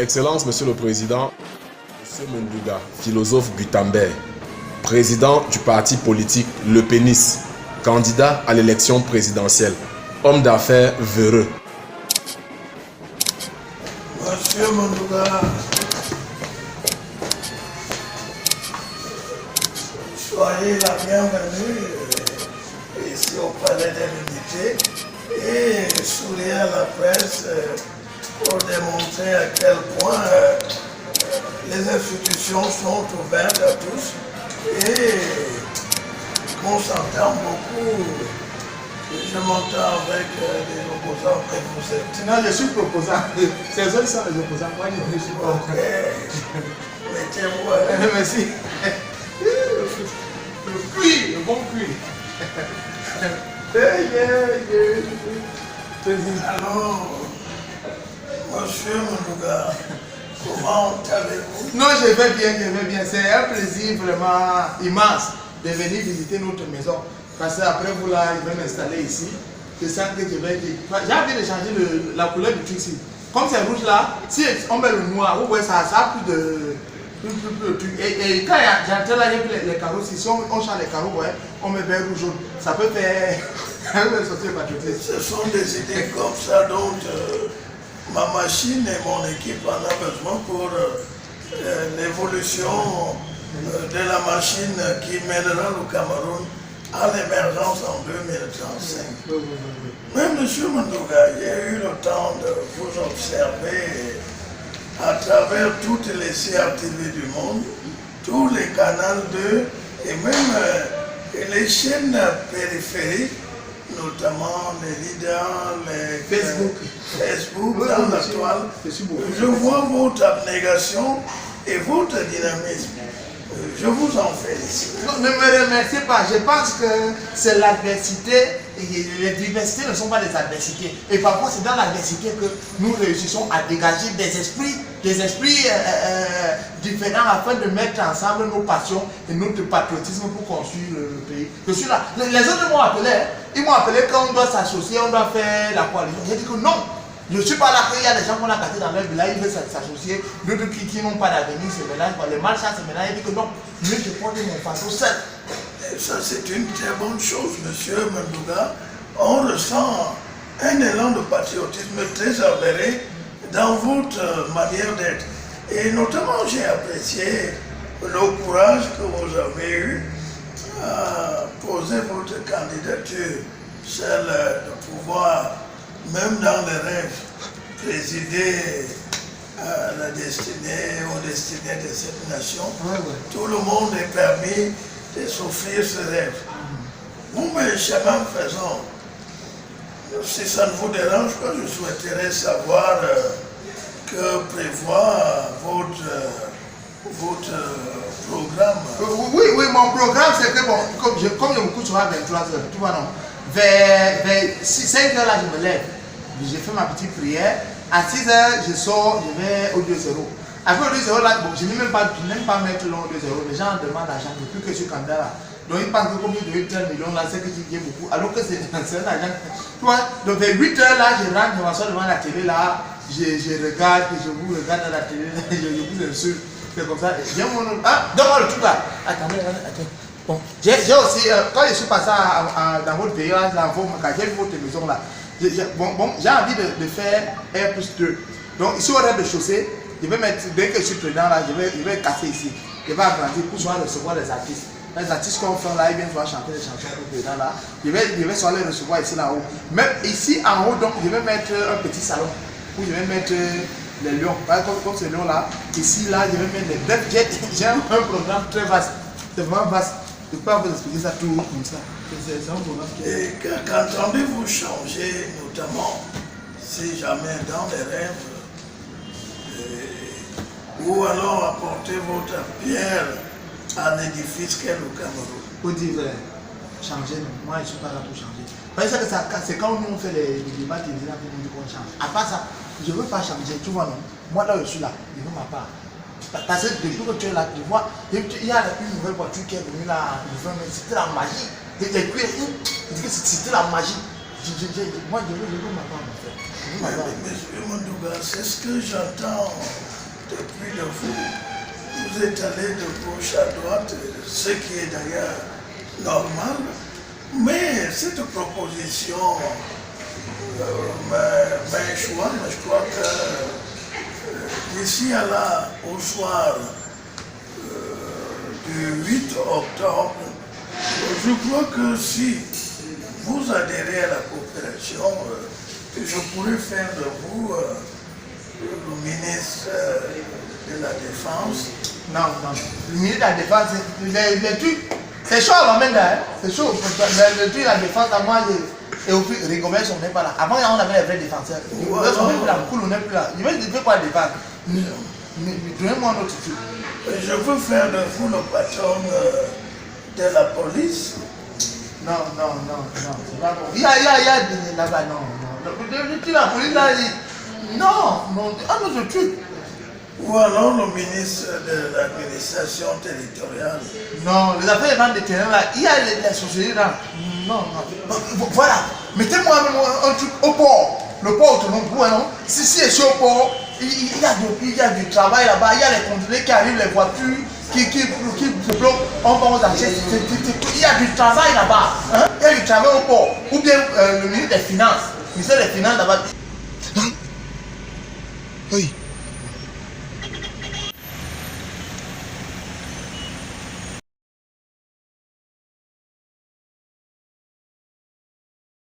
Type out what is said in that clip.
Excellence, Monsieur le Président, Monsieur Mundouga, philosophe Gutenberg, président du parti politique Le Pénis, candidat à l'élection présidentielle, homme d'affaires véreux. Monsieur Mundouga, soyez la bienvenue ici au Palais de l'Unité et souriez à la presse pour démontrer à quel point les institutions sont ouvertes à tous et qu'on s'entend beaucoup. Je m'entends avec les opposants que vous êtes. Non, je suis proposant. Ces autres sont les opposants. Moi, je suis pas. Ok. Mettez-vous. Merci. Le cuit, le bon cuit. Alors, Monsieur Mundouga, comment allez-vous? Non, je vais bien. C'est un plaisir vraiment immense de venir visiter notre maison. Parce qu'après vous là, je vais m'installer ici. C'est ça que je vais dire. J'ai envie de changer la couleur du truc ici. Comme c'est rouge là, si on met le noir, vous voyez ça a plus de truc. Et quand j'entre là, j'ai vu les carreaux, si on change les carreaux, ouais, on met vert ou jaune. Ça peut faire sortir patriotisme. Ce sont des idées comme ça dont ma machine et mon équipe en ont besoin pour l'évolution de la machine qui mènera le Cameroun à l'émergence en 2035. Mais M. Mundouga, j'ai eu le temps de vous observer à travers toutes les CRTV du monde, tous les canaux 2 et même les chaînes périphériques, notamment les leaders, les Facebook dans la toile. Je vois votre abnégation et votre dynamisme. Je vous en félicite. Non, ne me remerciez pas. Je pense que c'est l'adversité. Les diversités ne sont pas des adversités. Et parfois, c'est dans l'adversité que nous réussissons à dégager des esprits différents afin de mettre ensemble nos passions et notre patriotisme pour construire le pays. Je suis là. Les autres m'ont appelé. Ils m'ont appelé quand on doit s'associer, on doit faire la coalition. J'ai dit que non. Je ne suis pas là qu'il y a des gens qu'on a gâtés dans leur village, ils veulent s'associer, d'autres qui n'ont pas d'avenir se mélangent, les malchats se mélangent, ils disent que non, mieux je prends mon façon seul. Et ça, c'est une très bonne chose, Monsieur Mundouga. On ressent un élan de patriotisme très avéré dans votre manière d'être. Et notamment, j'ai apprécié le courage que vous avez eu à poser votre candidature, celle de pouvoir, même dans les rêves, présider à la destinée, aux destinées de cette nation. Tout le monde est permis de s'offrir ce rêve. Vous, mes chemin faisant, si ça ne vous dérange pas, je souhaiterais savoir que prévoit votre programme. Oui, mon programme, c'est que bon, comme je me couche à 23 heures, tu vois non, vers 5 heures là, je me lève. J'ai fait ma petite prière. À 6 heures, je sors, je vais au 2-0. Après au 2-0 là, bon, je n'aime pas mettre long au 2-0. Les gens demandent l'argent depuis que je suis candidat là. Donc ils pensent que comme je dois 13 millions là, c'est que tu gagnes beaucoup. Alors que c'est un argent. Tu vois, donc vers 8 heures là, je rentre, je m'assois devant la télé là, je regarde, je vous regarde à la télé, je vous insulte. C'est comme ça. J'ai mon nom. Ah, donne-moi le truc là. Attendez. Bon, j'ai aussi, quand je suis passé dans votre pays là, j'ai vu votre maison là. J'ai envie de faire R+2. Donc ici au rez-de-chaussée, je vais mettre, dès que je suis président là, je vais casser ici. Je vais agrandir pour pouvoir recevoir les artistes. Les artistes qu'on fait là, ils viennent pouvoir chanter les chansons pour le président là. Je vais soit les recevoir ici là-haut. Même ici en haut, donc je vais mettre un petit salon où je vais mettre les lions. Comme ces lions là, ici là, je vais mettre les bêtes. J'ai un programme très vaste. C'est vraiment vaste. Je ne peux pas vous expliquer ça tout comme ça. C'est un programme qui est... Et qu'entendez-vous changer, notamment, si jamais dans les rêves, ou alors apporter votre pierre à l'édifice qu'est le Cameroun? Vous dites, changer, non. Moi je ne suis pas là pour changer. Parce que c'est quand nous on fait les débats télévisés pour nous dire qu'on change. À part ça, je ne veux pas changer, tu vois non. Moi là je suis là, je veux ma part. Parce que depuis que tu es là, tu vois, il y a une nouvelle voiture qui est venue là, c'était la magie. Les cuirs, il dit que c'était la magie. Moi je veux ma part en fait. Monsieur Mundouga, c'est ce que j'entends depuis de vous. Vous êtes allé de gauche à droite, ce qui est d'ailleurs normal. Mais cette proposition m'a choisi, mais je crois que d'ici à là, au soir du 8 octobre, je crois que si vous adhérez à la coopération, je pourrais faire de vous le ministre de la Défense. Non, non. Le ministre de la Défense, les trucs, c'est chaud avant même là, c'est chaud. Le truc de la Défense, à moi, et au plus, Rigobert, on n'est pas là. Avant, on avait les vrais défenseurs. Rigobert, on n'est plus là, beaucoup, on n'est plus là. Je vais dire quoi défendre. Donnez-moi un autre truc. Je veux faire de vous le patron de la police. Non, non, non, non, c'est pas bon. Il y a là-bas, non, non. Le truc, la police, là, non, non, un autre truc. Ou alors le ministre de l'administration territoriale. Non, les affaires de terrain là, il y a les sociétés là. Non, non. Voilà, mettez-moi un truc au port. Le port autonome, non? Si c'est sur le port, il y a du travail là-bas, il y a les conteneurs qui arrivent, les voitures qui se bloquent, on va aux achats. Il y a du travail là-bas. Hein? Il y a du travail au port. Ou bien le ministre des Finances. Le ministère des Finances là-bas. Oui.